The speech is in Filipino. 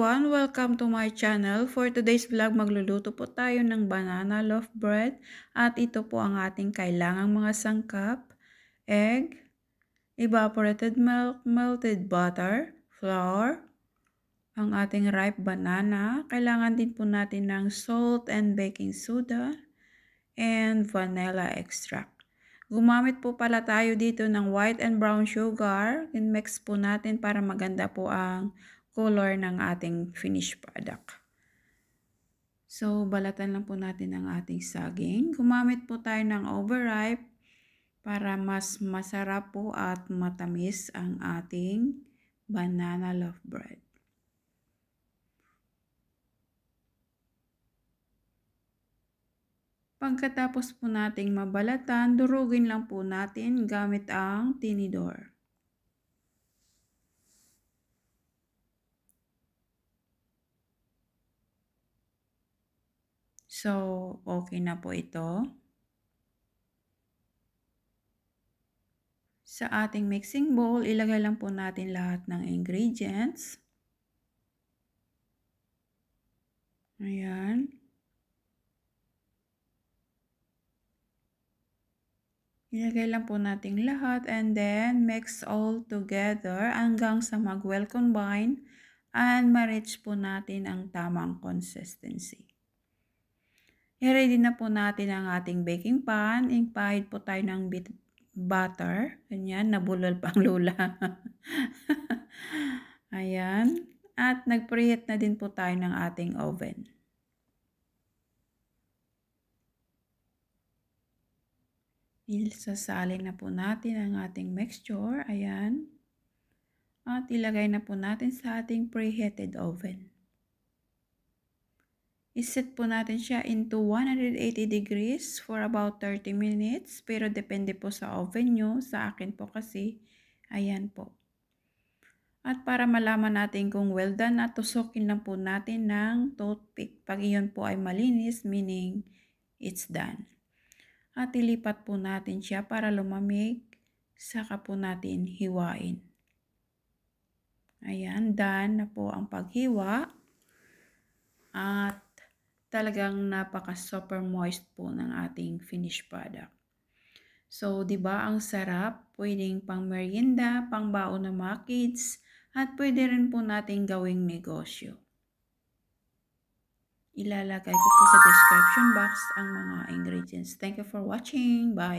everyone! Welcome to my channel. For today's vlog, magluluto po tayo ng banana loaf bread. At ito po ang ating kailangang mga sangkap. Egg, evaporated milk, melted butter, flour, ang ating ripe banana. Kailangan din po natin ng salt and baking soda, and vanilla extract. Gumamit po pala tayo dito ng white and brown sugar. In-mix po natin para maganda po ang color ng ating finished product. So, balatan lang po natin ang ating saging. Gumamit po tayo ng overripe para mas masarap po at matamis ang ating banana loaf bread. Pagkatapos po nating mabalatan, durugin lang po natin gamit ang tinidor. So, okay na po ito. Sa ating mixing bowl, ilagay lang po natin lahat ng ingredients. Ayan. Ilagay lang po natin lahat and then mix all together hanggang sa mag-well combine and ma-reach po natin ang tamang consistency. I-ready na po natin ang ating baking pan. Ipahid po tayo ng butter. Ganyan, nabulol pang lula. Ayan. At nag-preheat na din po tayo ng ating oven. Isasalin na po natin ang ating mixture. Ayan. At ilagay na po natin sa ating preheated oven. I-set po natin siya into 180 degrees for about 30 minutes. Pero depende po sa oven nyo. Sa akin po kasi, ayan po. At para malaman natin kung well done, at tusukin lang po natin ng toothpick. Pag iyon po ay malinis, meaning it's done. At ilipat po natin siya para lumamig, saka po natin hiwain. Ayan, done na po ang paghiwa. At talagang napaka-super moist po ng ating finished product. So, di ba ang sarap? Pwedeng pang merienda, pang baon ng mga kids, at pwede rin po natin gawing negosyo. Ilalagay ko po sa description box ang mga ingredients. Thank you for watching. Bye!